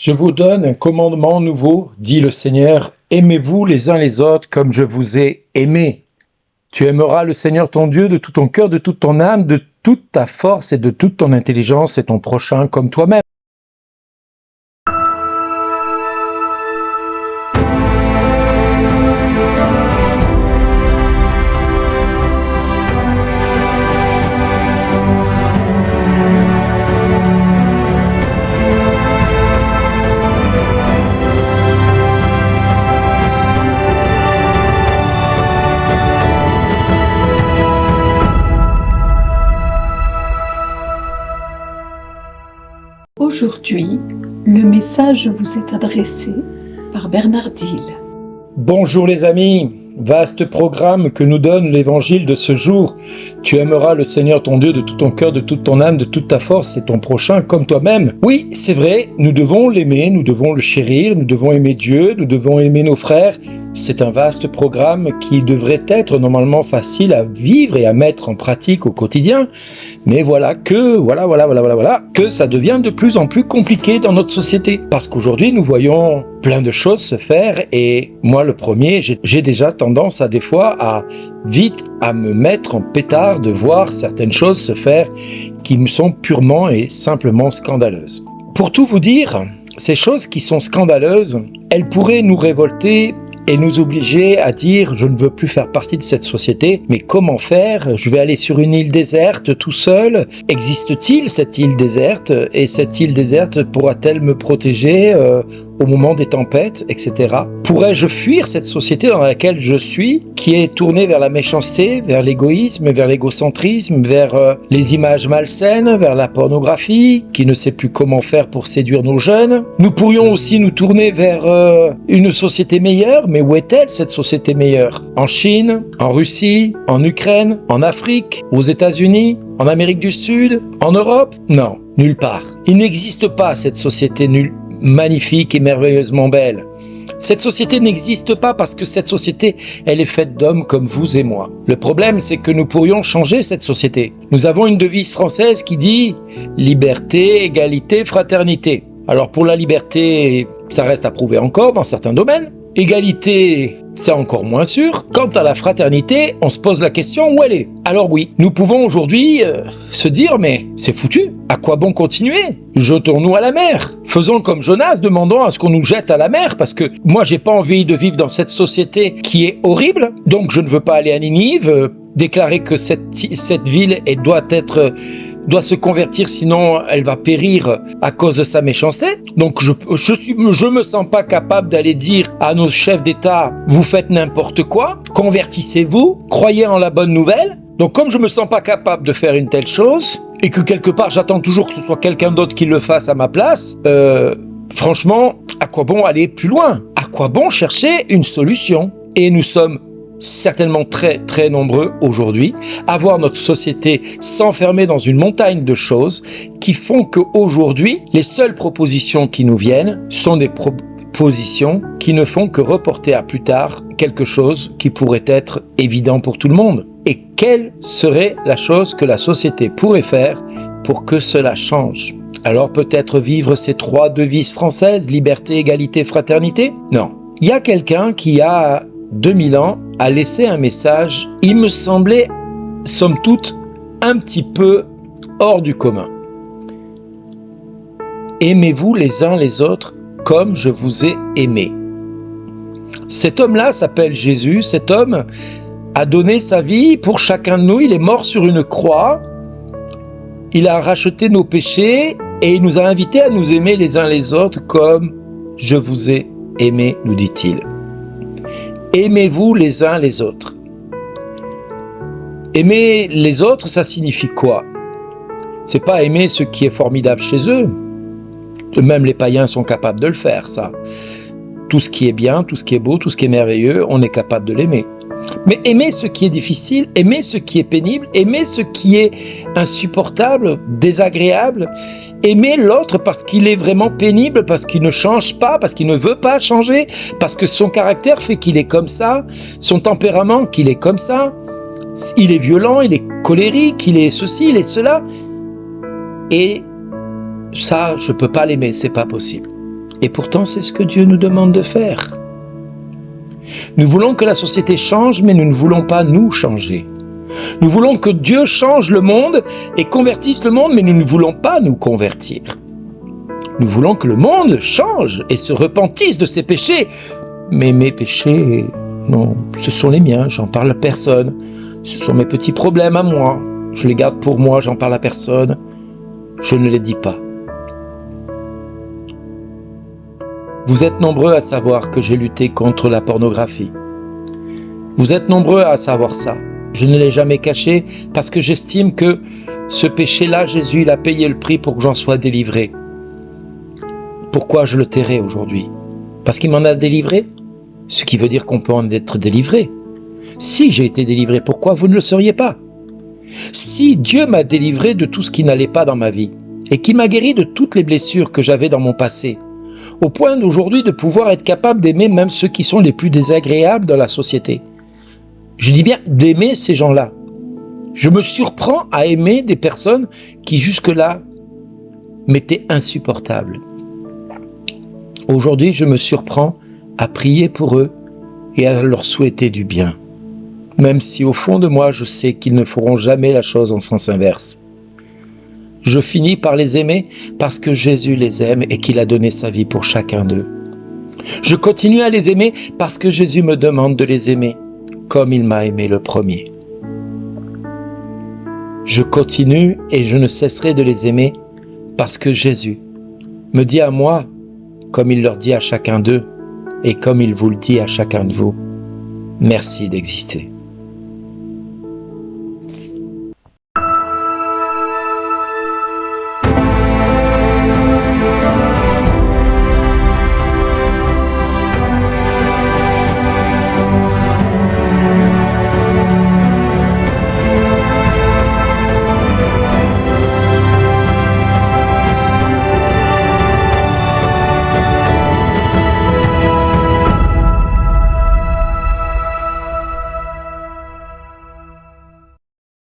Je vous donne un commandement nouveau, dit le Seigneur, aimez-vous les uns les autres comme je vous ai aimés. Tu aimeras le Seigneur ton Dieu de tout ton cœur, de toute ton âme, de toute ta force et de toute ton intelligence et ton prochain comme toi-même. Aujourd'hui, le message vous est adressé par Bernard Diel. Bonjour les amis, vaste programme que nous donne l'évangile de ce jour. Tu aimeras le Seigneur ton Dieu de tout ton cœur, de toute ton âme, de toute ta force et ton prochain comme toi-même. Oui, c'est vrai, nous devons l'aimer, nous devons le chérir, nous devons aimer Dieu, nous devons aimer nos frères. C'est un vaste programme qui devrait être normalement facile à vivre et à mettre en pratique au quotidien. Mais voilà que ça devient de plus en plus compliqué dans notre société. Parce qu'aujourd'hui, nous voyons plein de choses se faire et moi le premier, j'ai déjà tendance à des fois à vite à me mettre en pétard de voir certaines choses se faire qui me sont purement et simplement scandaleuses. Pour tout vous dire, ces choses qui sont scandaleuses, elles pourraient nous révolter et nous obliger à dire « je ne veux plus faire partie de cette société ». Mais comment faire ? Je vais aller sur une île déserte tout seul. Existe-t-il cette île déserte ? Et cette île déserte pourra-t-elle me protéger au moment des tempêtes, etc. Pourrais-je fuir cette société dans laquelle je suis, qui est tournée vers la méchanceté, vers l'égoïsme, vers l'égocentrisme, vers les images malsaines, vers la pornographie, qui ne sait plus comment faire pour séduire nos jeunes. Nous pourrions aussi nous tourner vers une société meilleure, mais où est-elle cette société meilleure ? En Chine, en Russie, en Ukraine, en Afrique, aux États-Unis, en Amérique du Sud, en Europe ? Non, nulle part. Il n'existe pas cette société magnifique et merveilleusement belle. Cette société n'existe pas parce que cette société, elle est faite d'hommes comme vous et moi. Le problème, c'est que nous pourrions changer cette société. Nous avons une devise française qui dit « liberté, égalité, fraternité ». Alors pour la liberté, ça reste à prouver encore dans certains domaines. Égalité, c'est encore moins sûr. Quant à la fraternité, on se pose la question où elle est. Alors oui, nous pouvons aujourd'hui se dire mais c'est foutu. À quoi bon continuer ? Jetons-nous à la mer. Faisons comme Jonas, demandons à ce qu'on nous jette à la mer parce que moi j'ai pas envie de vivre dans cette société qui est horrible. Donc je ne veux pas aller à Ninive, déclarer que cette ville doit se convertir, sinon elle va périr à cause de sa méchanceté. Donc je me sens pas capable d'aller dire à nos chefs d'État, vous faites n'importe quoi, convertissez-vous, croyez en la bonne nouvelle. Donc comme je me sens pas capable de faire une telle chose, et que quelque part j'attends toujours que ce soit quelqu'un d'autre qui le fasse à ma place, franchement, à quoi bon aller plus loin ? À quoi bon chercher une solution ? Et nous sommes certainement très très nombreux aujourd'hui à voir notre société s'enfermer dans une montagne de choses qui font qu'aujourd'hui les seules propositions qui nous viennent sont des propositions qui ne font que reporter à plus tard quelque chose qui pourrait être évident pour tout le monde. Et quelle serait la chose que la société pourrait faire pour que cela change ? Alors peut-être vivre ces 3 devises françaises, liberté, égalité, fraternité ? Non. Il y a quelqu'un qui a 2000 ans a laissé un message, il me semblait, somme toute, un petit peu hors du commun. Aimez-vous les uns les autres comme je vous ai aimé. Cet homme-là s'appelle Jésus, cet homme a donné sa vie pour chacun de nous, il est mort sur une croix, il a racheté nos péchés et il nous a invités à nous aimer les uns les autres comme je vous ai aimé, nous dit-il. Aimez-vous les uns les autres. Aimer les autres, ça signifie quoi ? C'est pas aimer ce qui est formidable chez eux. Même les païens sont capables de le faire, ça. Tout ce qui est bien, tout ce qui est beau, tout ce qui est merveilleux, on est capable de l'aimer. Mais aimer ce qui est difficile, aimer ce qui est pénible, aimer ce qui est insupportable, désagréable, aimer l'autre parce qu'il est vraiment pénible, parce qu'il ne change pas, parce qu'il ne veut pas changer, parce que son caractère fait qu'il est comme ça, son tempérament qu'il est comme ça, il est violent, il est colérique, il est ceci, il est cela. Et ça, je peux pas l'aimer, c'est pas possible. Et pourtant, c'est ce que Dieu nous demande de faire. Nous voulons que la société change, mais nous ne voulons pas nous changer. Nous voulons que Dieu change le monde et convertisse le monde, mais nous ne voulons pas nous convertir. Nous voulons que le monde change et se repentisse de ses péchés. Mais mes péchés, non, ce sont les miens, j'en parle à personne. Ce sont mes petits problèmes à moi. Je les garde pour moi, j'en parle à personne. Je ne les dis pas. Vous êtes nombreux à savoir que j'ai lutté contre la pornographie. Vous êtes nombreux à savoir ça. Je ne l'ai jamais caché parce que j'estime que ce péché-là, Jésus, il a payé le prix pour que j'en sois délivré. Pourquoi je le tairais aujourd'hui? Parce qu'il m'en a délivré? Ce qui veut dire qu'on peut en être délivré. Si j'ai été délivré, pourquoi vous ne le seriez pas? Si Dieu m'a délivré de tout ce qui n'allait pas dans ma vie et qu'il m'a guéri de toutes les blessures que j'avais dans mon passé, au point d'aujourd'hui de pouvoir être capable d'aimer même ceux qui sont les plus désagréables dans la société. Je dis bien d'aimer ces gens-là. Je me surprends à aimer des personnes qui jusque-là m'étaient insupportables. Aujourd'hui, je me surprends à prier pour eux et à leur souhaiter du bien. Même si au fond de moi, je sais qu'ils ne feront jamais la chose en sens inverse. Je finis par les aimer parce que Jésus les aime et qu'il a donné sa vie pour chacun d'eux. Je continue à les aimer parce que Jésus me demande de les aimer comme il m'a aimé le premier. Je continue et je ne cesserai de les aimer parce que Jésus me dit à moi, comme il leur dit à chacun d'eux et comme il vous le dit à chacun de vous, merci d'exister.